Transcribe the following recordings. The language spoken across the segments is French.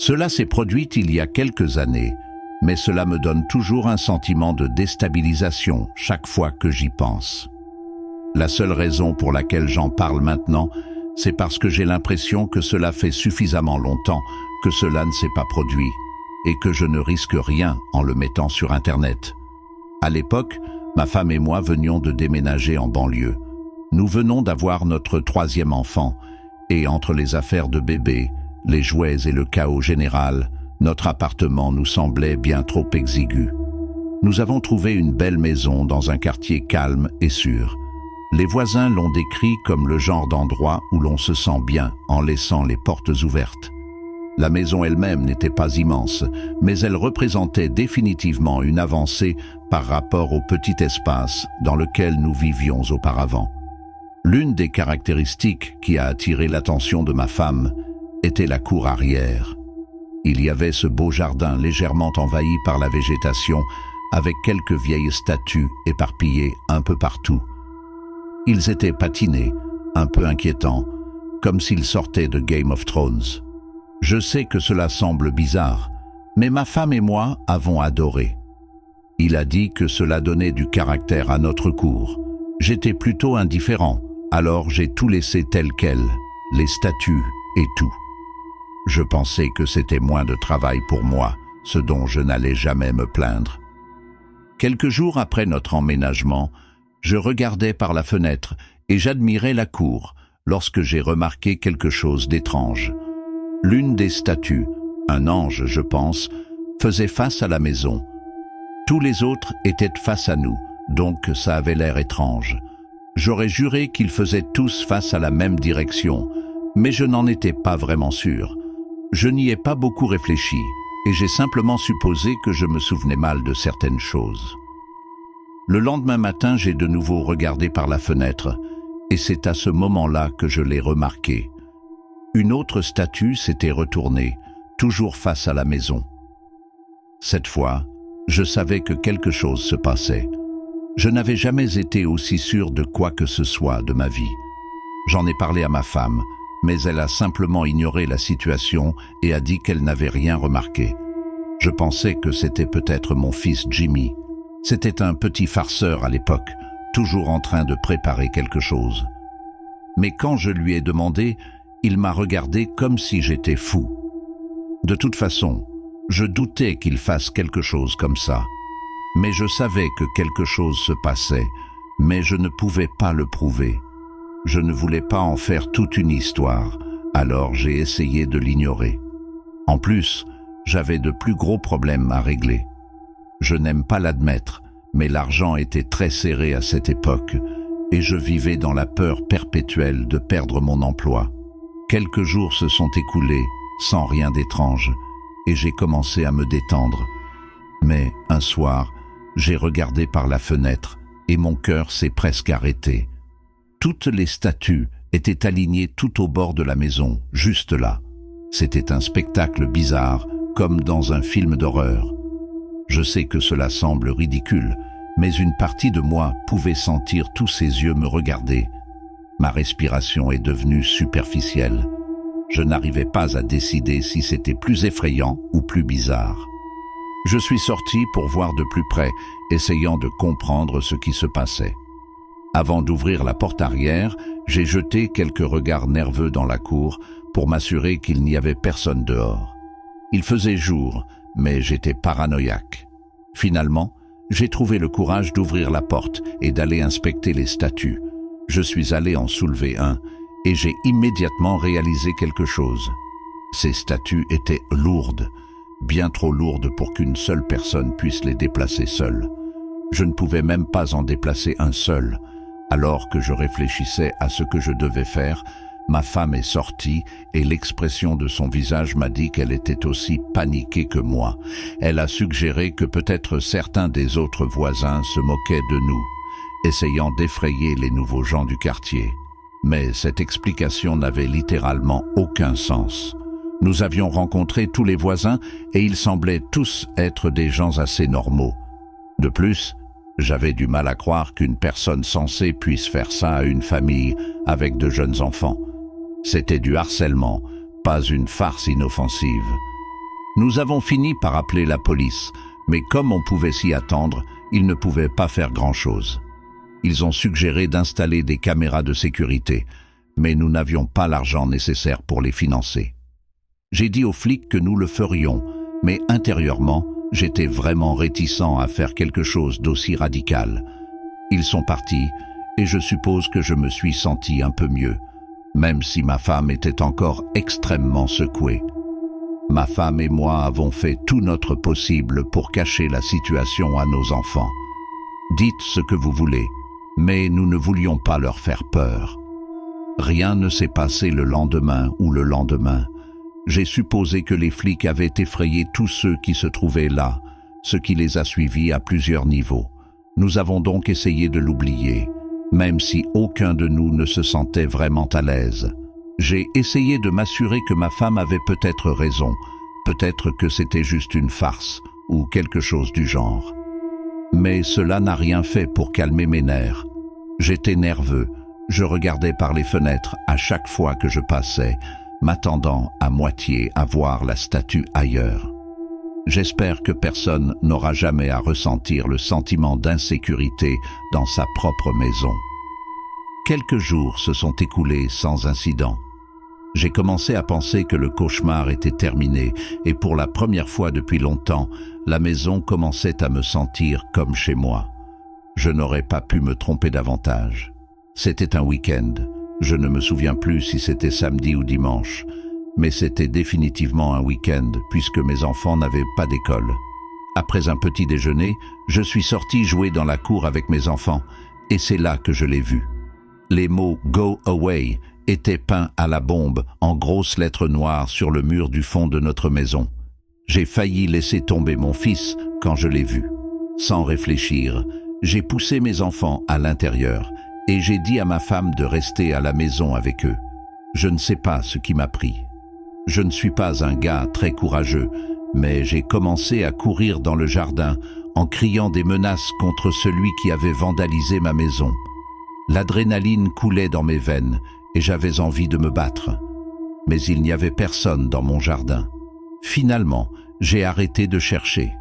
Cela s'est produit il y a quelques années, mais cela me donne toujours un sentiment de déstabilisation chaque fois que j'y pense. La seule raison pour laquelle j'en parle maintenant, c'est parce que j'ai l'impression que cela fait suffisamment longtemps que cela ne s'est pas produit et que je ne risque rien en le mettant sur Internet. À l'époque, ma femme et moi venions de déménager en banlieue. Nous venons d'avoir notre 3e enfant et entre les affaires de bébé, les jouets et le chaos général, notre appartement nous semblait bien trop exigu. Nous avons trouvé une belle maison dans un quartier calme et sûr. Les voisins l'ont décrit comme le genre d'endroit où l'on se sent bien en laissant les portes ouvertes. La maison elle-même n'était pas immense, mais elle représentait définitivement une avancée par rapport au petit espace dans lequel nous vivions auparavant. L'une des caractéristiques qui a attiré l'attention de ma femme était la cour arrière. Il y avait ce beau jardin légèrement envahi par la végétation, avec quelques vieilles statues éparpillées un peu partout. Ils étaient patinés, un peu inquiétants, comme s'ils sortaient de Game of Thrones. Je sais que cela semble bizarre, mais ma femme et moi avons adoré. Il a dit que cela donnait du caractère à notre cour. J'étais plutôt indifférent, alors j'ai tout laissé tel quel, les statues et tout. Je pensais que c'était moins de travail pour moi, ce dont je n'allais jamais me plaindre. Quelques jours après notre emménagement, je regardais par la fenêtre et j'admirais la cour lorsque j'ai remarqué quelque chose d'étrange. L'une des statues, un ange je pense, faisait face à la maison. Tous les autres étaient face à nous, donc ça avait l'air étrange. J'aurais juré qu'ils faisaient tous face à la même direction, mais je n'en étais pas vraiment sûr. Je n'y ai pas beaucoup réfléchi et j'ai simplement supposé que je me souvenais mal de certaines choses. Le lendemain matin, j'ai de nouveau regardé par la fenêtre et c'est à ce moment-là que je l'ai remarqué. Une autre statue s'était retournée, toujours face à la maison. Cette fois, je savais que quelque chose se passait. Je n'avais jamais été aussi sûr de quoi que ce soit de ma vie. J'en ai parlé à ma femme, mais elle a simplement ignoré la situation et a dit qu'elle n'avait rien remarqué. Je pensais que c'était peut-être mon fils Jimmy. C'était un petit farceur à l'époque, toujours en train de préparer quelque chose. Mais quand je lui ai demandé, il m'a regardé comme si j'étais fou. De toute façon, je doutais qu'il fasse quelque chose comme ça. Mais je savais que quelque chose se passait, mais je ne pouvais pas le prouver. Je ne voulais pas en faire toute une histoire, alors j'ai essayé de l'ignorer. En plus, j'avais de plus gros problèmes à régler. Je n'aime pas l'admettre, mais l'argent était très serré à cette époque, et je vivais dans la peur perpétuelle de perdre mon emploi. Quelques jours se sont écoulés, sans rien d'étrange, et j'ai commencé à me détendre. Mais, un soir, j'ai regardé par la fenêtre, et mon cœur s'est presque arrêté. Toutes les statues étaient alignées tout au bord de la maison, juste là. C'était un spectacle bizarre, comme dans un film d'horreur. Je sais que cela semble ridicule, mais une partie de moi pouvait sentir tous ces yeux me regarder. Ma respiration est devenue superficielle. Je n'arrivais pas à décider si c'était plus effrayant ou plus bizarre. Je suis sorti pour voir de plus près, essayant de comprendre ce qui se passait. Avant d'ouvrir la porte arrière, j'ai jeté quelques regards nerveux dans la cour pour m'assurer qu'il n'y avait personne dehors. Il faisait jour, mais j'étais paranoïaque. Finalement, j'ai trouvé le courage d'ouvrir la porte et d'aller inspecter les statues. Je suis allé en soulever un et j'ai immédiatement réalisé quelque chose. Ces statues étaient lourdes, bien trop lourdes pour qu'une seule personne puisse les déplacer seule. Je ne pouvais même pas en déplacer un seul. Alors que je réfléchissais à ce que je devais faire, ma femme est sortie et l'expression de son visage m'a dit qu'elle était aussi paniquée que moi. Elle a suggéré que peut-être certains des autres voisins se moquaient de nous, essayant d'effrayer les nouveaux gens du quartier. Mais cette explication n'avait littéralement aucun sens. Nous avions rencontré tous les voisins et ils semblaient tous être des gens assez normaux. De plus, j'avais du mal à croire qu'une personne censée puisse faire ça à une famille avec de jeunes enfants. C'était du harcèlement, pas une farce inoffensive. Nous avons fini par appeler la police, mais comme on pouvait s'y attendre, ils ne pouvaient pas faire grand-chose. Ils ont suggéré d'installer des caméras de sécurité, mais nous n'avions pas l'argent nécessaire pour les financer. J'ai dit aux flics que nous le ferions, mais intérieurement, j'étais vraiment réticent à faire quelque chose d'aussi radical. Ils sont partis, et je suppose que je me suis senti un peu mieux, même si ma femme était encore extrêmement secouée. Ma femme et moi avons fait tout notre possible pour cacher la situation à nos enfants. Dites ce que vous voulez, mais nous ne voulions pas leur faire peur. Rien ne s'est passé le lendemain ou le lendemain. J'ai supposé que les flics avaient effrayé tous ceux qui se trouvaient là, ce qui les a suivis à plusieurs niveaux. Nous avons donc essayé de l'oublier, même si aucun de nous ne se sentait vraiment à l'aise. J'ai essayé de m'assurer que ma femme avait peut-être raison, peut-être que c'était juste une farce ou quelque chose du genre. Mais cela n'a rien fait pour calmer mes nerfs. J'étais nerveux, je regardais par les fenêtres à chaque fois que je passais, m'attendant à moitié à voir la statue ailleurs. J'espère que personne n'aura jamais à ressentir le sentiment d'insécurité dans sa propre maison. Quelques jours se sont écoulés sans incident. J'ai commencé à penser que le cauchemar était terminé et pour la première fois depuis longtemps, la maison commençait à me sentir comme chez moi. Je n'aurais pas pu me tromper davantage. C'était un week-end. Je ne me souviens plus si c'était samedi ou dimanche, mais c'était définitivement un week-end puisque mes enfants n'avaient pas d'école. Après un petit déjeuner, je suis sorti jouer dans la cour avec mes enfants et c'est là que je l'ai vu. Les mots « Go away » étaient peints à la bombe en grosses lettres noires sur le mur du fond de notre maison. J'ai failli laisser tomber mon fils quand je l'ai vu. Sans réfléchir, j'ai poussé mes enfants à l'intérieur et j'ai dit à ma femme de rester à la maison avec eux. Je ne sais pas ce qui m'a pris. Je ne suis pas un gars très courageux, mais j'ai commencé à courir dans le jardin en criant des menaces contre celui qui avait vandalisé ma maison. L'adrénaline coulait dans mes veines et j'avais envie de me battre. Mais il n'y avait personne dans mon jardin. Finalement, j'ai arrêté de chercher.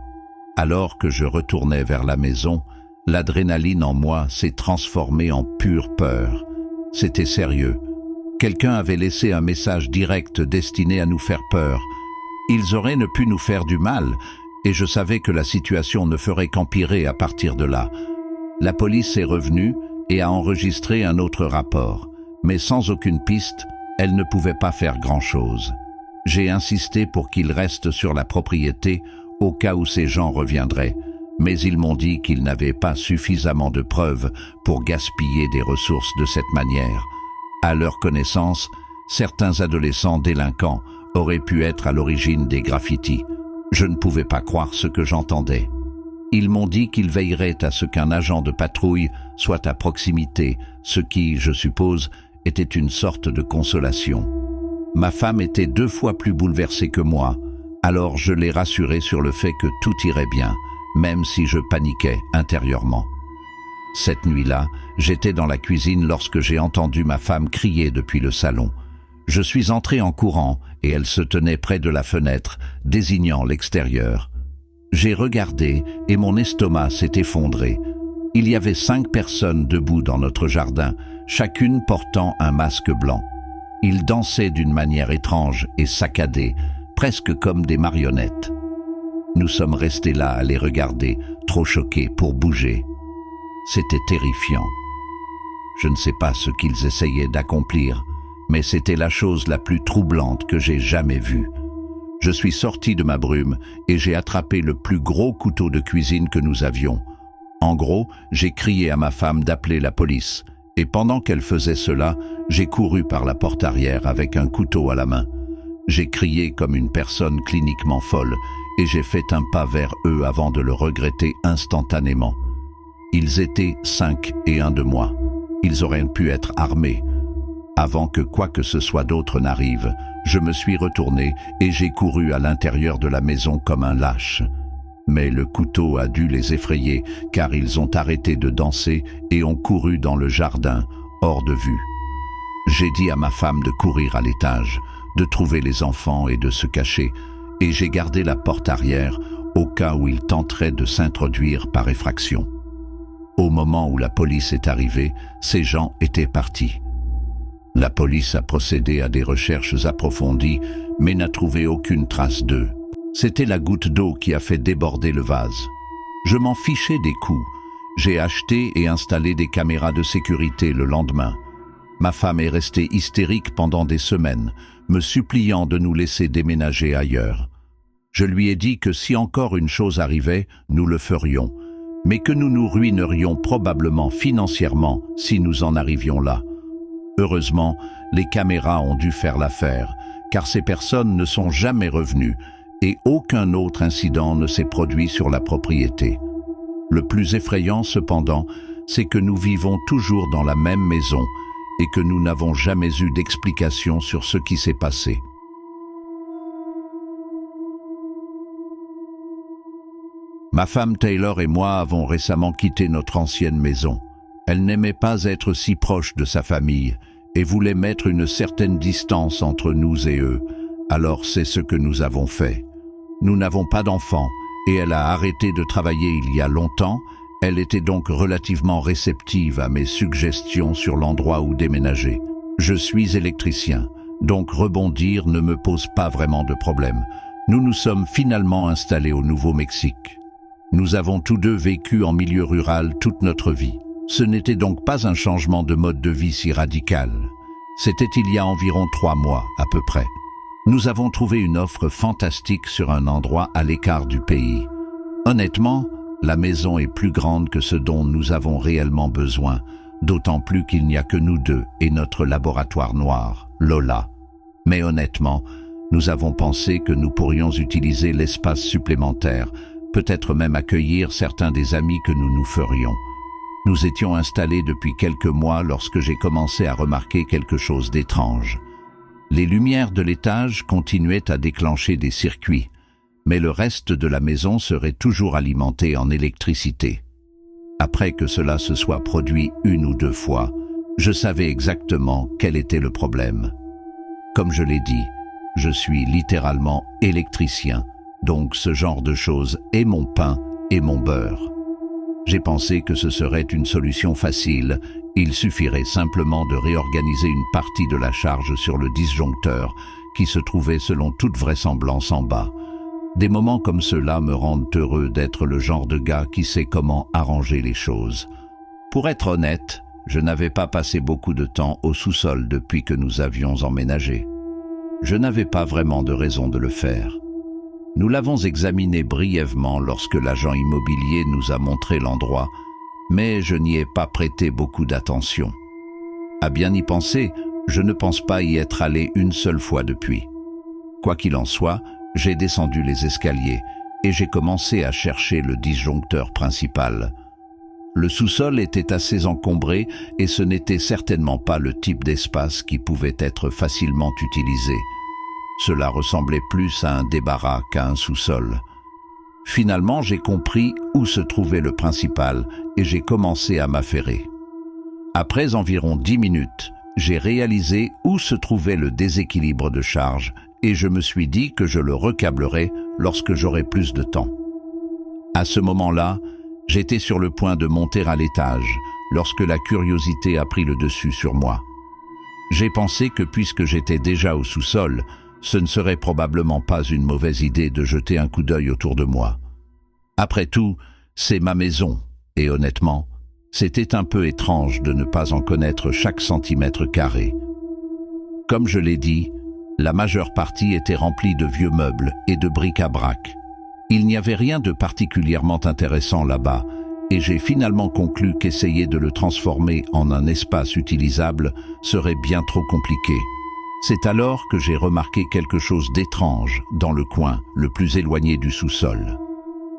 Alors que je retournais vers la maison, l'adrénaline en moi s'est transformée en pure peur. C'était sérieux. Quelqu'un avait laissé un message direct destiné à nous faire peur. Ils auraient ne pu nous faire du mal, et je savais que la situation ne ferait qu'empirer à partir de là. La police est revenue et a enregistré un autre rapport, mais sans aucune piste, elle ne pouvait pas faire grand-chose. J'ai insisté pour qu'ils restent sur la propriété au cas où ces gens reviendraient, mais ils m'ont dit qu'ils n'avaient pas suffisamment de preuves pour gaspiller des ressources de cette manière. À leur connaissance, certains adolescents délinquants auraient pu être à l'origine des graffitis. Je ne pouvais pas croire ce que j'entendais. Ils m'ont dit qu'ils veilleraient à ce qu'un agent de patrouille soit à proximité, ce qui, je suppose, était une sorte de consolation. Ma femme était 2 fois plus bouleversée que moi, alors je l'ai rassurée sur le fait que tout irait bien, même si je paniquais intérieurement. Cette nuit-là, j'étais dans la cuisine lorsque j'ai entendu ma femme crier depuis le salon. Je suis entré en courant et elle se tenait près de la fenêtre, désignant l'extérieur. J'ai regardé et mon estomac s'est effondré. Il y avait 5 personnes debout dans notre jardin, chacune portant un masque blanc. Ils dansaient d'une manière étrange et saccadée, presque comme des marionnettes. Nous sommes restés là à les regarder, trop choqués pour bouger. C'était terrifiant. Je ne sais pas ce qu'ils essayaient d'accomplir, mais c'était la chose la plus troublante que j'ai jamais vue. Je suis sorti de ma brume et j'ai attrapé le plus gros couteau de cuisine que nous avions. En gros, j'ai crié à ma femme d'appeler la police, et pendant qu'elle faisait cela, j'ai couru par la porte arrière avec un couteau à la main. J'ai crié comme une personne cliniquement folle, et j'ai fait un pas vers eux avant de le regretter instantanément. Ils étaient 5 et 1 de moi. Ils auraient pu être armés. Avant que quoi que ce soit d'autre n'arrive, je me suis retourné et j'ai couru à l'intérieur de la maison comme un lâche. Mais le couteau a dû les effrayer car ils ont arrêté de danser et ont couru dans le jardin, hors de vue. J'ai dit à ma femme de courir à l'étage, de trouver les enfants et de se cacher, et j'ai gardé la porte arrière au cas où il tenterait de s'introduire par effraction. Au moment où la police est arrivée, ces gens étaient partis. La police a procédé à des recherches approfondies, mais n'a trouvé aucune trace d'eux. C'était la goutte d'eau qui a fait déborder le vase. Je m'en fichais des coups. J'ai acheté et installé des caméras de sécurité le lendemain. Ma femme est restée hystérique pendant des semaines, me suppliant de nous laisser déménager ailleurs. Je lui ai dit que si encore une chose arrivait, nous le ferions, mais que nous nous ruinerions probablement financièrement si nous en arrivions là. Heureusement, les caméras ont dû faire l'affaire, car ces personnes ne sont jamais revenues et aucun autre incident ne s'est produit sur la propriété. Le plus effrayant cependant, c'est que nous vivons toujours dans la même maison et que nous n'avons jamais eu d'explication sur ce qui s'est passé. Ma femme Taylor et moi avons récemment quitté notre ancienne maison. Elle n'aimait pas être si proche de sa famille et voulait mettre une certaine distance entre nous et eux. Alors c'est ce que nous avons fait. Nous n'avons pas d'enfants et elle a arrêté de travailler il y a longtemps. Elle était donc relativement réceptive à mes suggestions sur l'endroit où déménager. Je suis électricien, donc rebondir ne me pose pas vraiment de problème. Nous nous sommes finalement installés au Nouveau-Mexique. Nous avons tous deux vécu en milieu rural toute notre vie. Ce n'était donc pas un changement de mode de vie si radical. C'était il y a environ 3 mois, à peu près. Nous avons trouvé une offre fantastique sur un endroit à l'écart du pays. Honnêtement, la maison est plus grande que ce dont nous avons réellement besoin, d'autant plus qu'il n'y a que nous deux et notre laboratoire noir, Lola. Mais honnêtement, nous avons pensé que nous pourrions utiliser l'espace supplémentaire, peut-être même accueillir certains des amis que nous nous ferions. Nous étions installés depuis quelques mois lorsque j'ai commencé à remarquer quelque chose d'étrange. Les lumières de l'étage continuaient à déclencher des circuits, mais le reste de la maison serait toujours alimenté en électricité. Après que cela se soit produit 1 ou 2 fois, je savais exactement quel était le problème. Comme je l'ai dit, je suis littéralement électricien, donc ce genre de choses est mon pain et mon beurre. J'ai pensé que ce serait une solution facile, il suffirait simplement de réorganiser une partie de la charge sur le disjoncteur qui se trouvait selon toute vraisemblance en bas. Des moments comme ceux-là me rendent heureux d'être le genre de gars qui sait comment arranger les choses. Pour être honnête, je n'avais pas passé beaucoup de temps au sous-sol depuis que nous avions emménagé. Je n'avais pas vraiment de raison de le faire. Nous l'avons examiné brièvement lorsque l'agent immobilier nous a montré l'endroit, mais je n'y ai pas prêté beaucoup d'attention. À bien y penser, je ne pense pas y être allé une seule fois depuis. Quoi qu'il en soit, j'ai descendu les escaliers et j'ai commencé à chercher le disjoncteur principal. Le sous-sol était assez encombré et ce n'était certainement pas le type d'espace qui pouvait être facilement utilisé. Cela ressemblait plus à un débarras qu'à un sous-sol. Finalement, j'ai compris où se trouvait le principal et j'ai commencé à m'affairer. Après environ 10 minutes, j'ai réalisé où se trouvait le déséquilibre de charge et je me suis dit que je le recablerais lorsque j'aurais plus de temps. À ce moment-là, j'étais sur le point de monter à l'étage lorsque la curiosité a pris le dessus sur moi. J'ai pensé que puisque j'étais déjà au sous-sol, ce ne serait probablement pas une mauvaise idée de jeter un coup d'œil autour de moi. Après tout, c'est ma maison, et honnêtement, c'était un peu étrange de ne pas en connaître chaque centimètre carré. Comme je l'ai dit, la majeure partie était remplie de vieux meubles et de bric-à-brac. Il n'y avait rien de particulièrement intéressant là-bas, et j'ai finalement conclu qu'essayer de le transformer en un espace utilisable serait bien trop compliqué. C'est alors que j'ai remarqué quelque chose d'étrange dans le coin le plus éloigné du sous-sol.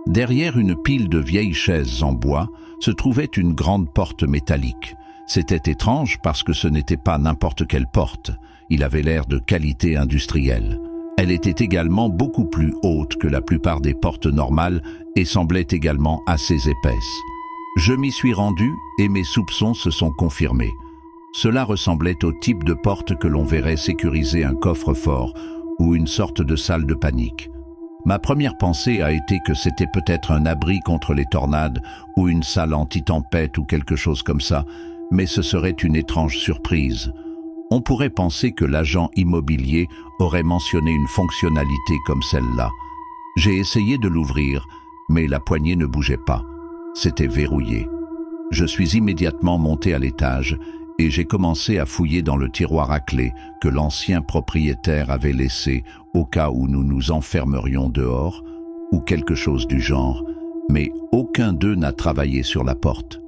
Derrière une pile de vieilles chaises en bois se trouvait une grande porte métallique. C'était étrange parce que ce n'était pas n'importe quelle porte. Il avait l'air de qualité industrielle. Elle était également beaucoup plus haute que la plupart des portes normales et semblait également assez épaisse. Je m'y suis rendu et mes soupçons se sont confirmés. Cela ressemblait au type de porte que l'on verrait sécuriser un coffre-fort ou une sorte de salle de panique. Ma première pensée a été que c'était peut-être un abri contre les tornades ou une salle anti-tempête ou quelque chose comme ça, mais ce serait une étrange surprise. On pourrait penser que l'agent immobilier aurait mentionné une fonctionnalité comme celle-là. J'ai essayé de l'ouvrir, mais la poignée ne bougeait pas. C'était verrouillé. Je suis immédiatement monté à l'étage et j'ai commencé à fouiller dans le tiroir à clé que l'ancien propriétaire avait laissé au cas où nous nous enfermerions dehors ou quelque chose du genre, mais aucun d'eux n'a travaillé sur la porte.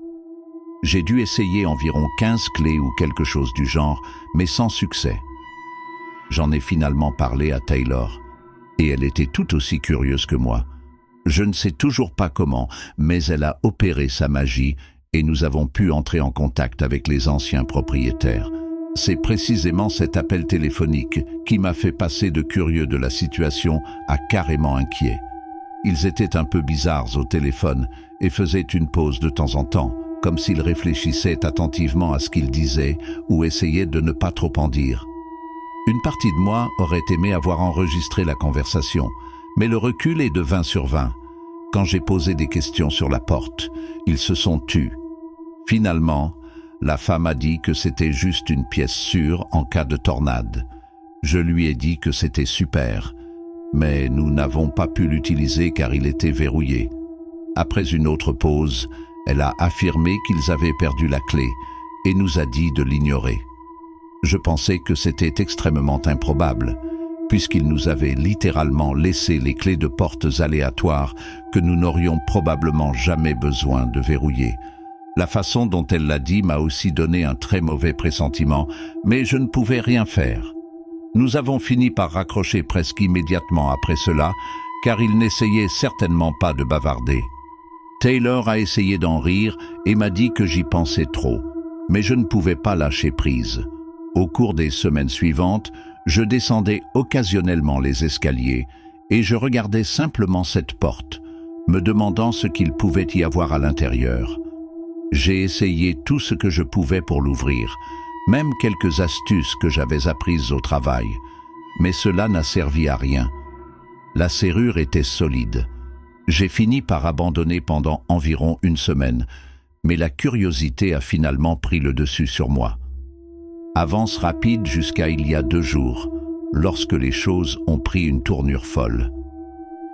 J'ai dû essayer environ 15 clés ou quelque chose du genre, mais sans succès. J'en ai finalement parlé à Taylor, et elle était tout aussi curieuse que moi. Je ne sais toujours pas comment, mais elle a opéré sa magie et nous avons pu entrer en contact avec les anciens propriétaires. C'est précisément cet appel téléphonique qui m'a fait passer de curieux de la situation à carrément inquiet. Ils étaient un peu bizarres au téléphone et faisaient une pause de temps en temps, comme s'ils réfléchissaient attentivement à ce qu'ils disaient ou essayaient de ne pas trop en dire. Une partie de moi aurait aimé avoir enregistré la conversation, mais le recul est de 20 sur 20. Quand j'ai posé des questions sur la porte, ils se sont tus. Finalement, la femme a dit que c'était juste une pièce sûre en cas de tornade. Je lui ai dit que c'était super, mais nous n'avons pas pu l'utiliser car il était verrouillé. Après une autre pause, elle a affirmé qu'ils avaient perdu la clé et nous a dit de l'ignorer. Je pensais que c'était extrêmement improbable, puisqu'ils nous avaient littéralement laissé les clés de portes aléatoires que nous n'aurions probablement jamais besoin de verrouiller. La façon dont elle l'a dit m'a aussi donné un très mauvais pressentiment, mais je ne pouvais rien faire. Nous avons fini par raccrocher presque immédiatement après cela, car il n'essayait certainement pas de bavarder. Taylor a essayé d'en rire et m'a dit que j'y pensais trop, mais je ne pouvais pas lâcher prise. Au cours des semaines suivantes, je descendais occasionnellement les escaliers et je regardais simplement cette porte, me demandant ce qu'il pouvait y avoir à l'intérieur. J'ai essayé tout ce que je pouvais pour l'ouvrir, même quelques astuces que j'avais apprises au travail, mais cela n'a servi à rien. La serrure était solide. J'ai fini par abandonner pendant environ une semaine, mais la curiosité a finalement pris le dessus sur moi. Avance rapide jusqu'à il y a 2 jours, lorsque les choses ont pris une tournure folle.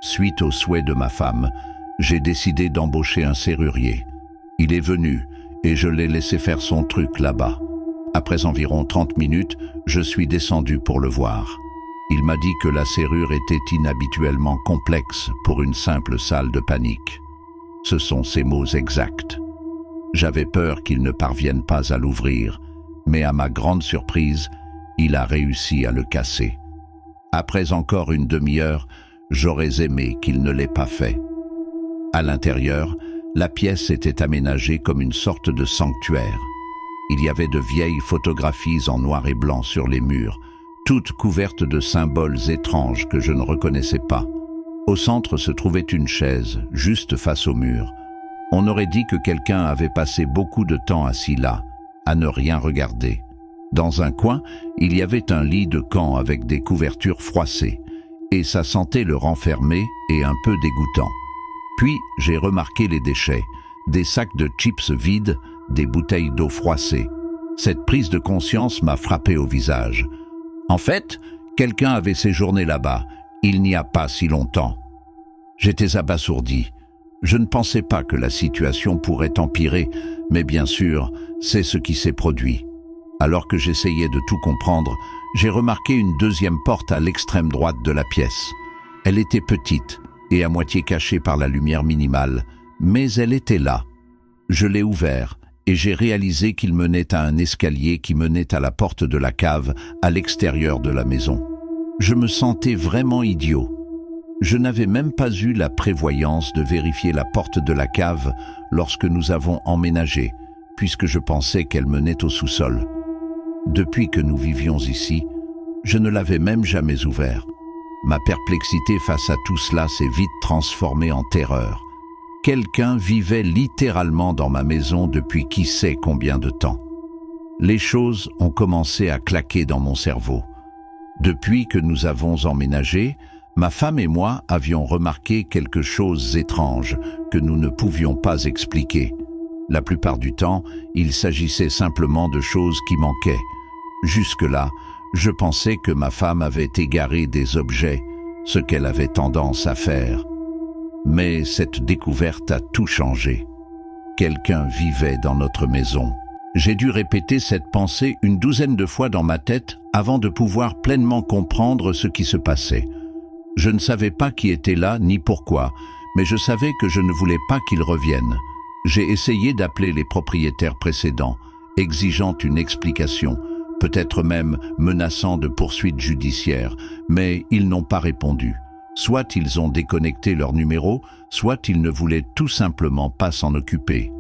Suite au souhait de ma femme, j'ai décidé d'embaucher un serrurier. Il est venu et je l'ai laissé faire son truc là-bas. Après environ 30 minutes, je suis descendu pour le voir. Il m'a dit que la serrure était inhabituellement complexe pour une simple salle de panique. Ce sont ses mots exacts. J'avais peur qu'il ne parvienne pas à l'ouvrir, mais à ma grande surprise, il a réussi à le casser. Après encore une demi-heure, j'aurais aimé qu'il ne l'ait pas fait. À l'intérieur, la pièce était aménagée comme une sorte de sanctuaire. Il y avait de vieilles photographies en noir et blanc sur les murs, toutes couvertes de symboles étranges que je ne reconnaissais pas. Au centre se trouvait une chaise, juste face au mur. On aurait dit que quelqu'un avait passé beaucoup de temps assis là, à ne rien regarder. Dans un coin, il y avait un lit de camp avec des couvertures froissées, et ça sentait le renfermé et un peu dégoûtant. Puis, j'ai remarqué les déchets, des sacs de chips vides, des bouteilles d'eau froissées. Cette prise de conscience m'a frappé au visage. En fait, quelqu'un avait séjourné là-bas, il n'y a pas si longtemps. J'étais abasourdi. Je ne pensais pas que la situation pourrait empirer, mais bien sûr, c'est ce qui s'est produit. Alors que j'essayais de tout comprendre, j'ai remarqué une deuxième porte à l'extrême droite de la pièce. Elle était petite et à moitié cachée par la lumière minimale, mais elle était là. Je l'ai ouvert et j'ai réalisé qu'il menait à un escalier qui menait à la porte de la cave à l'extérieur de la maison. Je me sentais vraiment idiot. Je n'avais même pas eu la prévoyance de vérifier la porte de la cave lorsque nous avons emménagé, puisque je pensais qu'elle menait au sous-sol. Depuis que nous vivions ici, je ne l'avais même jamais ouvert. Ma perplexité face à tout cela s'est vite transformée en terreur. Quelqu'un vivait littéralement dans ma maison depuis qui sait combien de temps. Les choses ont commencé à claquer dans mon cerveau. Depuis que nous avons emménagé, Ma femme et moi avions remarqué quelque chose d'étrange que nous ne pouvions pas expliquer. La plupart du temps, il s'agissait simplement de choses qui manquaient. Jusque-là, je pensais que ma femme avait égaré des objets, ce qu'elle avait tendance à faire. Mais cette découverte a tout changé. Quelqu'un vivait dans notre maison. J'ai dû répéter cette pensée une douzaine de fois dans ma tête avant de pouvoir pleinement comprendre ce qui se passait. Je ne savais pas qui était là ni pourquoi, mais je savais que je ne voulais pas qu'il revienne. J'ai essayé d'appeler les propriétaires précédents, exigeant une explication, peut-être même menaçant de poursuites judiciaires, mais ils n'ont pas répondu. Soit ils ont déconnecté leur numéro, soit ils ne voulaient tout simplement pas s'en occuper.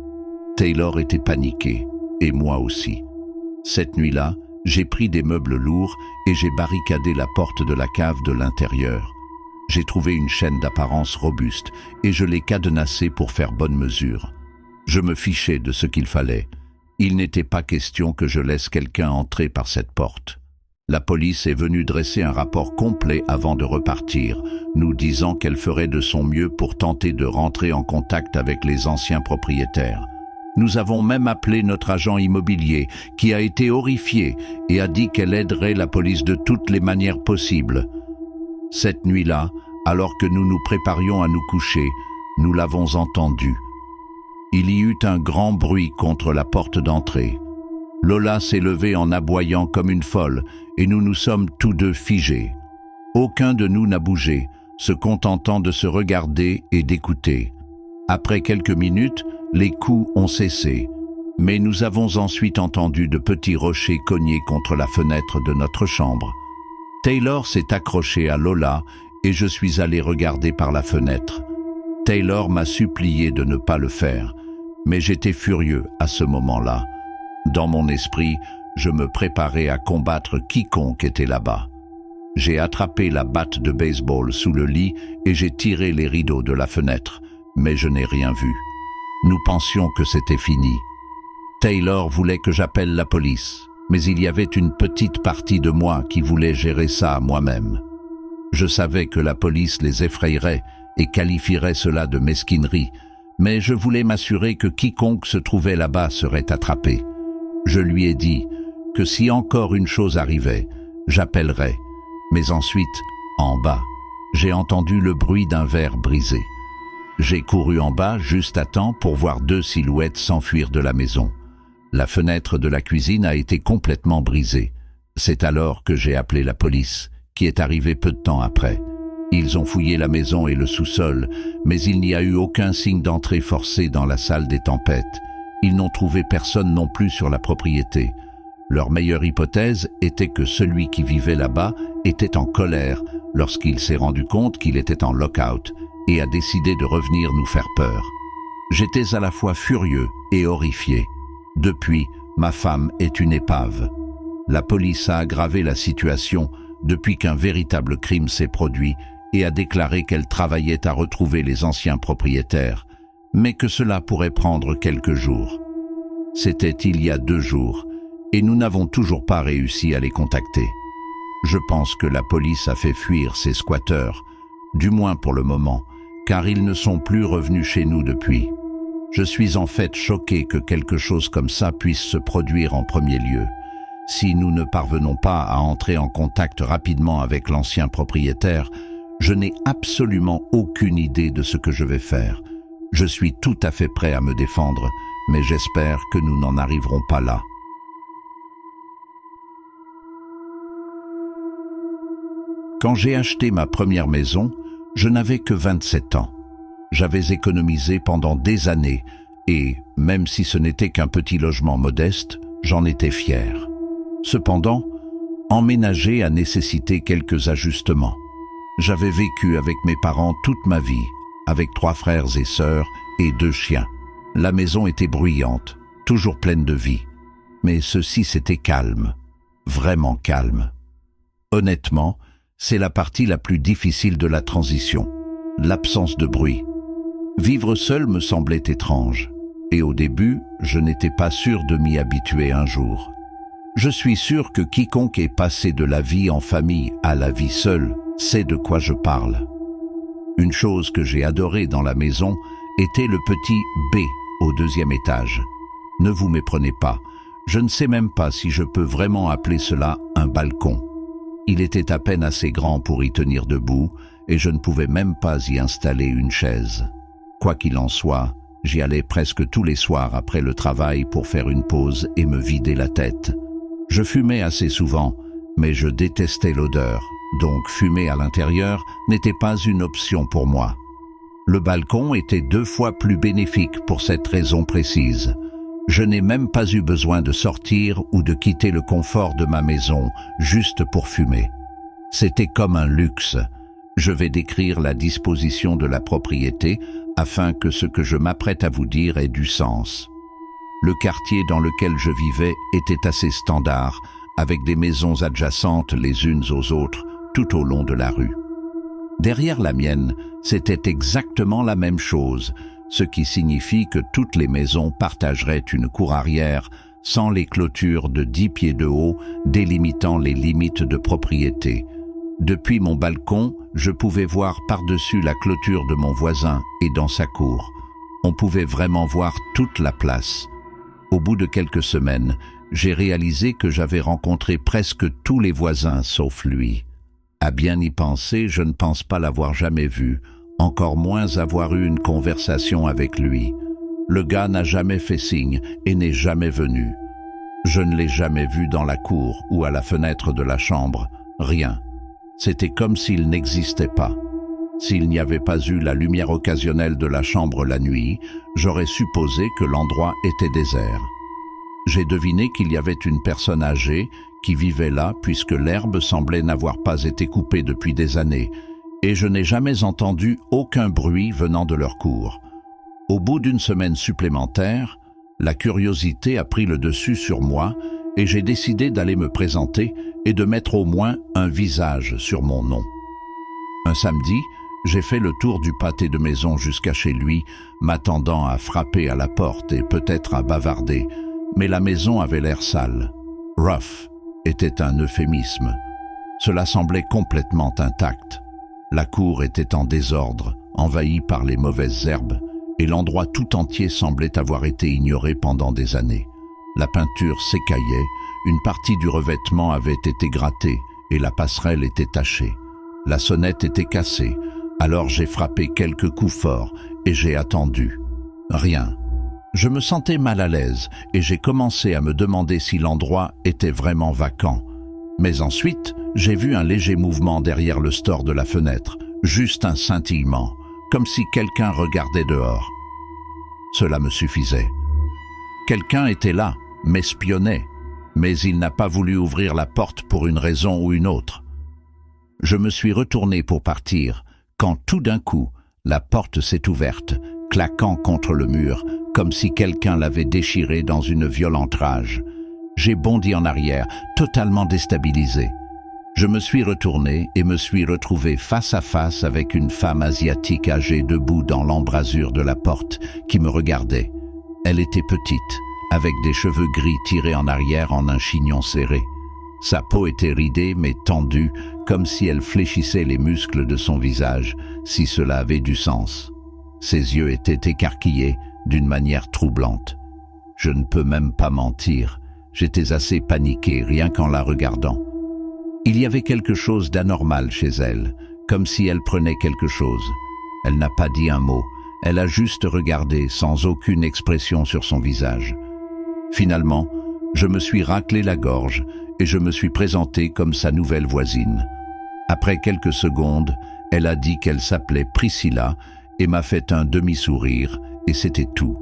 Taylor était paniqué, et moi aussi. Cette nuit-là, j'ai pris des meubles lourds et j'ai barricadé la porte de la cave de l'intérieur. J'ai trouvé une chaîne d'apparence robuste et je l'ai cadenassée pour faire bonne mesure. Je me fichais de ce qu'il fallait. Il n'était pas question que je laisse quelqu'un entrer par cette porte. La police est venue dresser un rapport complet avant de repartir, nous disant qu'elle ferait de son mieux pour tenter de rentrer en contact avec les anciens propriétaires. Nous avons même appelé notre agent immobilier, qui a été horrifié et a dit qu'elle aiderait la police de toutes les manières possibles. Cette nuit-là, alors que nous nous préparions à nous coucher, nous l'avons entendu. Il y eut un grand bruit contre la porte d'entrée. Lola s'est levée en aboyant comme une folle et nous nous sommes tous deux figés. Aucun de nous n'a bougé, se contentant de se regarder et d'écouter. Après quelques minutes, les coups ont cessé, mais nous avons ensuite entendu de petits rochers cogner contre la fenêtre de notre chambre. Taylor s'est accroché à Lola et je suis allé regarder par la fenêtre. Taylor m'a supplié de ne pas le faire, mais j'étais furieux à ce moment-là. Dans mon esprit, je me préparais à combattre quiconque était là-bas. J'ai attrapé la batte de baseball sous le lit et j'ai tiré les rideaux de la fenêtre, mais je n'ai rien vu. Nous pensions que c'était fini. Taylor voulait que j'appelle la police, mais il y avait une petite partie de moi qui voulait gérer ça moi-même. Je savais que la police les effrayerait et qualifierait cela de mesquinerie, mais je voulais m'assurer que quiconque se trouvait là-bas serait attrapé. Je lui ai dit que si encore une chose arrivait, j'appellerais. Mais ensuite, en bas, j'ai entendu le bruit d'un verre brisé. J'ai couru en bas juste à temps pour voir deux silhouettes s'enfuir de la maison. La fenêtre de la cuisine a été complètement brisée. C'est alors que j'ai appelé la police, qui est arrivée peu de temps après. Ils ont fouillé la maison et le sous-sol, mais il n'y a eu aucun signe d'entrée forcée dans la salle des tempêtes. Ils n'ont trouvé personne non plus sur la propriété. Leur meilleure hypothèse était que celui qui vivait là-bas était en colère lorsqu'il s'est rendu compte qu'il était en lock-out et a décidé de revenir nous faire peur. J'étais à la fois furieux et horrifié. Depuis, ma femme est une épave. La police a aggravé la situation depuis qu'un véritable crime s'est produit et a déclaré qu'elle travaillait à retrouver les anciens propriétaires, mais que cela pourrait prendre quelques jours. C'était il y a 2 jours, et nous n'avons toujours pas réussi à les contacter. Je pense que la police a fait fuir ces squatteurs, du moins pour le moment, car ils ne sont plus revenus chez nous depuis. Je suis en fait choqué que quelque chose comme ça puisse se produire en premier lieu. Si nous ne parvenons pas à entrer en contact rapidement avec l'ancien propriétaire, je n'ai absolument aucune idée de ce que je vais faire. Je suis tout à fait prêt à me défendre, mais j'espère que nous n'en arriverons pas là. Quand j'ai acheté ma première maison, je n'avais que 27 ans. J'avais économisé pendant des années et, même si ce n'était qu'un petit logement modeste, j'en étais fier. Cependant, emménager a nécessité quelques ajustements. J'avais vécu avec mes parents toute ma vie, avec 3 frères et sœurs et 2 chiens. La maison était bruyante, toujours pleine de vie. Mais ceci c'était calme, vraiment calme. Honnêtement, c'est la partie la plus difficile de la transition, l'absence de bruit. Vivre seul me semblait étrange, et au début, je n'étais pas sûr de m'y habituer un jour. Je suis sûr que quiconque est passé de la vie en famille à la vie seule sait de quoi je parle. Une chose que j'ai adorée dans la maison était le petit B au 2e étage. Ne vous méprenez pas, je ne sais même pas si je peux vraiment appeler cela un balcon. Il était à peine assez grand pour y tenir debout et je ne pouvais même pas y installer une chaise. Quoi qu'il en soit, j'y allais presque tous les soirs après le travail pour faire une pause et me vider la tête. Je fumais assez souvent, mais je détestais l'odeur, donc fumer à l'intérieur n'était pas une option pour moi. Le balcon était 2 fois plus bénéfique pour cette raison précise. Je n'ai même pas eu besoin de sortir ou de quitter le confort de ma maison juste pour fumer. C'était comme un luxe. Je vais décrire la disposition de la propriété afin que ce que je m'apprête à vous dire ait du sens. Le quartier dans lequel je vivais était assez standard, avec des maisons adjacentes les unes aux autres tout au long de la rue. Derrière la mienne, c'était exactement la même chose, ce qui signifie que toutes les maisons partageraient une cour arrière sans les clôtures de 10 pieds de haut délimitant les limites de propriété. Depuis mon balcon, je pouvais voir par-dessus la clôture de mon voisin et dans sa cour. On pouvait vraiment voir toute la place. Au bout de quelques semaines, j'ai réalisé que j'avais rencontré presque tous les voisins sauf lui. À bien y penser, je ne pense pas l'avoir jamais vu, encore moins avoir eu une conversation avec lui. Le gars n'a jamais fait signe et n'est jamais venu. Je ne l'ai jamais vu dans la cour ou à la fenêtre de la chambre, rien. C'était comme s'il n'existait pas. S'il n'y avait pas eu la lumière occasionnelle de la chambre la nuit, j'aurais supposé que l'endroit était désert. J'ai deviné qu'il y avait une personne âgée qui vivait là puisque l'herbe semblait n'avoir pas été coupée depuis des années, et je n'ai jamais entendu aucun bruit venant de leur cour. Au bout d'une semaine supplémentaire, la curiosité a pris le dessus sur moi et j'ai décidé d'aller me présenter et de mettre au moins un visage sur mon nom. Un samedi, j'ai fait le tour du pâté de maison jusqu'à chez lui, m'attendant à frapper à la porte et peut-être à bavarder, mais la maison avait l'air sale. Rough était un euphémisme. Cela semblait complètement intact. La cour était en désordre, envahie par les mauvaises herbes, et l'endroit tout entier semblait avoir été ignoré pendant des années. La peinture s'écaillait, une partie du revêtement avait été grattée et la passerelle était tachée. La sonnette était cassée, alors j'ai frappé quelques coups forts et j'ai attendu. Rien. Je me sentais mal à l'aise et j'ai commencé à me demander si l'endroit était vraiment vacant. Mais ensuite, j'ai vu un léger mouvement derrière le store de la fenêtre, juste un scintillement, comme si quelqu'un regardait dehors. Cela me suffisait. Quelqu'un était là, m'espionnait, mais il n'a pas voulu ouvrir la porte pour une raison ou une autre. Je me suis retourné pour partir, quand tout d'un coup, la porte s'est ouverte, claquant contre le mur, comme si quelqu'un l'avait déchirée dans une violente rage. J'ai bondi en arrière, totalement déstabilisé. Je me suis retourné et me suis retrouvé face à face avec une femme asiatique âgée debout dans l'embrasure de la porte qui me regardait. Elle était petite, avec des cheveux gris tirés en arrière en un chignon serré. Sa peau était ridée mais tendue, comme si elle fléchissait les muscles de son visage, si cela avait du sens. Ses yeux étaient écarquillés d'une manière troublante. Je ne peux même pas mentir, j'étais assez paniqué rien qu'en la regardant. Il y avait quelque chose d'anormal chez elle, comme si elle prenait quelque chose. Elle n'a pas dit un mot, elle a juste regardé sans aucune expression sur son visage. Finalement, je me suis raclé la gorge et je me suis présenté comme sa nouvelle voisine. Après quelques secondes, elle a dit qu'elle s'appelait Priscilla et m'a fait un demi-sourire, et c'était tout.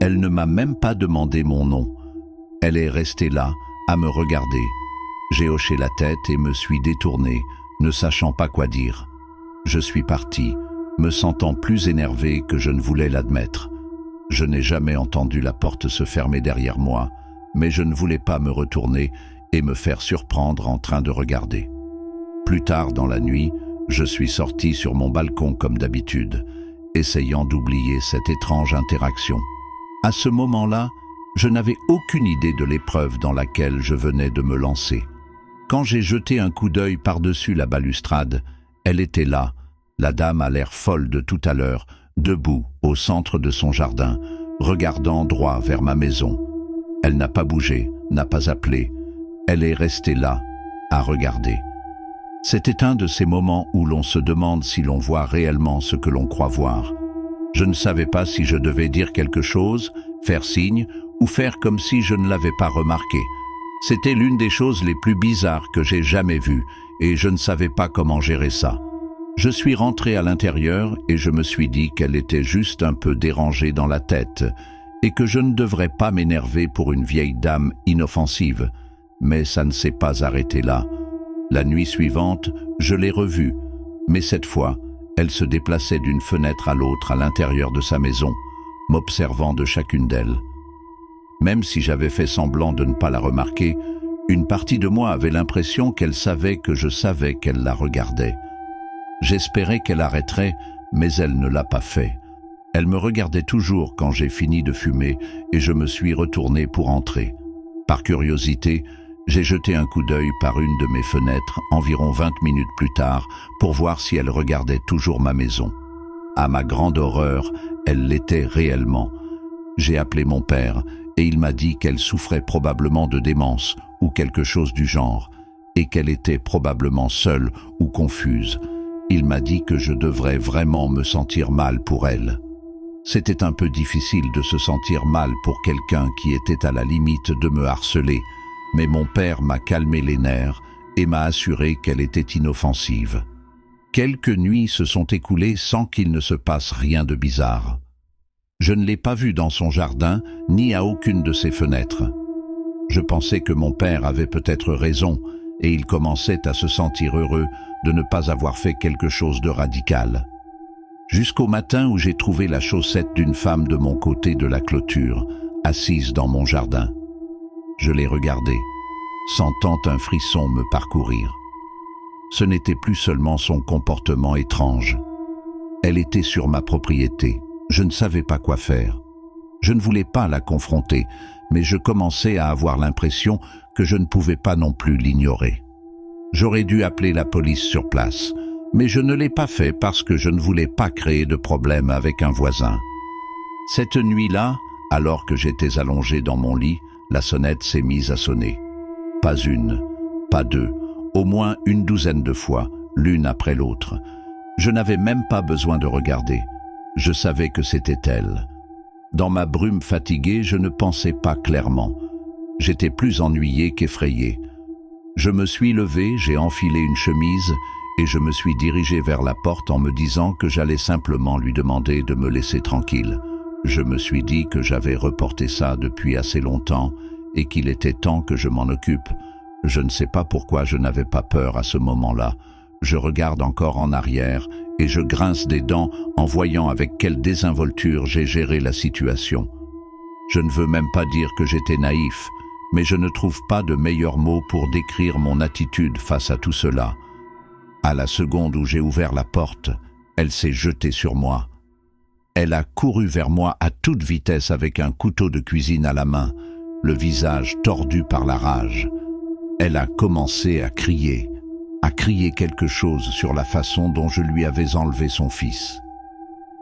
Elle ne m'a même pas demandé mon nom. Elle est restée là, à me regarder. J'ai hoché la tête et me suis détourné, ne sachant pas quoi dire. Je suis parti, me sentant plus énervé que je ne voulais l'admettre. Je n'ai jamais entendu la porte se fermer derrière moi, mais je ne voulais pas me retourner et me faire surprendre en train de regarder. Plus tard dans la nuit, je suis sorti sur mon balcon comme d'habitude, essayant d'oublier cette étrange interaction. À ce moment-là, je n'avais aucune idée de l'épreuve dans laquelle je venais de me lancer. Quand j'ai jeté un coup d'œil par-dessus la balustrade, Elle était là, la dame à l'air folle de tout à l'heure, debout au centre de son jardin, regardant droit vers ma maison. Elle n'a pas bougé, n'a pas appelé. Elle est restée là, à regarder. C'était un de ces moments où l'on se demande si l'on voit réellement ce que l'on croit voir. Je ne savais pas si je devais dire quelque chose, faire signe ou faire comme si je ne l'avais pas remarqué. C'était l'une des choses les plus bizarres que j'ai jamais vues et je ne savais pas comment gérer ça. Je suis rentré à l'intérieur et je me suis dit qu'elle était juste un peu dérangée dans la tête et que je ne devrais pas m'énerver pour une vieille dame inoffensive. Mais ça ne s'est pas arrêté là. La nuit suivante, je l'ai revue, mais cette fois, elle se déplaçait d'une fenêtre à l'autre à l'intérieur de sa maison, m'observant de chacune d'elles. Même si j'avais fait semblant de ne pas la remarquer, une partie de moi avait l'impression qu'elle savait que je savais qu'elle la regardait. J'espérais qu'elle arrêterait, mais elle ne l'a pas fait. Elle me regardait toujours quand j'ai fini de fumer et je me suis retourné pour entrer. Par curiosité, j'ai jeté un coup d'œil par une de mes fenêtres environ 20 minutes plus tard pour voir si elle regardait toujours ma maison. À ma grande horreur, elle l'était réellement. J'ai appelé mon père et il m'a dit qu'elle souffrait probablement de démence ou quelque chose du genre et qu'elle était probablement seule ou confuse. Il m'a dit que je devrais vraiment me sentir mal pour elle. C'était un peu difficile de se sentir mal pour quelqu'un qui était à la limite de me harceler, mais mon père m'a calmé les nerfs et m'a assuré qu'elle était inoffensive. Quelques nuits se sont écoulées sans qu'il ne se passe rien de bizarre. Je ne l'ai pas vue dans son jardin, ni à aucune de ses fenêtres. Je pensais que mon père avait peut-être raison, et il commençait à se sentir heureux de ne pas avoir fait quelque chose de radical. Jusqu'au matin où j'ai trouvé la chaussette d'une femme de mon côté de la clôture, assise dans mon jardin. Je l'ai regardée, sentant un frisson me parcourir. Ce n'était plus seulement son comportement étrange. Elle était sur ma propriété. Je ne savais pas quoi faire. Je ne voulais pas la confronter, mais je commençais à avoir l'impression que je ne pouvais pas non plus l'ignorer. J'aurais dû appeler la police sur place, mais je ne l'ai pas fait parce que je ne voulais pas créer de problème avec un voisin. Cette nuit-là, alors que j'étais allongé dans mon lit, la sonnette s'est mise à sonner. Pas une, pas deux, au moins une douzaine de fois, l'une après l'autre. Je n'avais même pas besoin de regarder. Je savais que c'était elle. Dans ma brume fatiguée, je ne pensais pas clairement. J'étais plus ennuyé qu'effrayé. Je me suis levé, j'ai enfilé une chemise et je me suis dirigé vers la porte en me disant que j'allais simplement lui demander de me laisser tranquille. Je me suis dit que j'avais reporté ça depuis assez longtemps et qu'il était temps que je m'en occupe. Je ne sais pas pourquoi je n'avais pas peur à ce moment-là. Je regarde encore en arrière et je grince des dents en voyant avec quelle désinvolture j'ai géré la situation. Je ne veux même pas dire que j'étais naïf, mais je ne trouve pas de meilleurs mots pour décrire mon attitude face à tout cela. À la seconde où j'ai ouvert la porte, elle s'est jetée sur moi. Elle a couru vers moi à toute vitesse avec un couteau de cuisine à la main, le visage tordu par la rage. Elle a commencé à crier quelque chose sur la façon dont je lui avais enlevé son fils.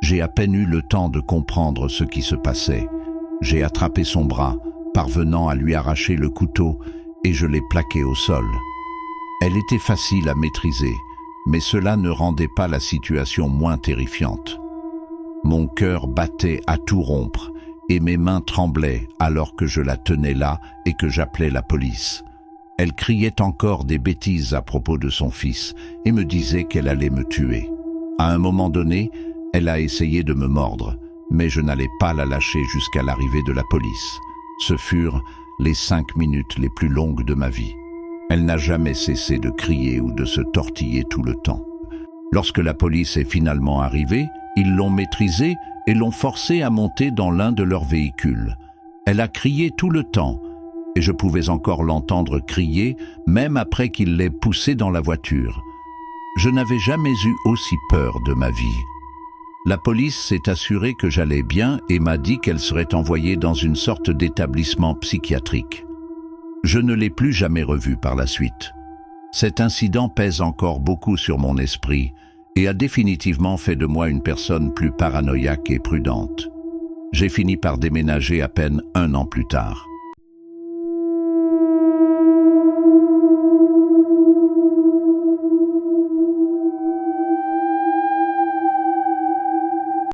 J'ai à peine eu le temps de comprendre ce qui se passait. J'ai attrapé son bras, parvenant à lui arracher le couteau, et je l'ai plaqué au sol. Elle était facile à maîtriser, mais cela ne rendait pas la situation moins terrifiante. Mon cœur battait à tout rompre et mes mains tremblaient alors que je la tenais là et que j'appelais la police. Elle criait encore des bêtises à propos de son fils et me disait qu'elle allait me tuer. À un moment donné, elle a essayé de me mordre, mais je n'allais pas la lâcher jusqu'à l'arrivée de la police. Ce furent les 5 minutes les plus longues de ma vie. Elle n'a jamais cessé de crier ou de se tortiller tout le temps. Lorsque la police est finalement arrivée, ils l'ont maîtrisée et l'ont forcée à monter dans l'un de leurs véhicules. Elle a crié tout le temps, et je pouvais encore l'entendre crier, même après qu'il l'ait poussée dans la voiture. Je n'avais jamais eu aussi peur de ma vie. La police s'est assurée que j'allais bien et m'a dit qu'elle serait envoyée dans une sorte d'établissement psychiatrique. Je ne l'ai plus jamais revue par la suite. Cet incident pèse encore beaucoup sur mon esprit et a définitivement fait de moi une personne plus paranoïaque et prudente. J'ai fini par déménager à peine 1 an plus tard.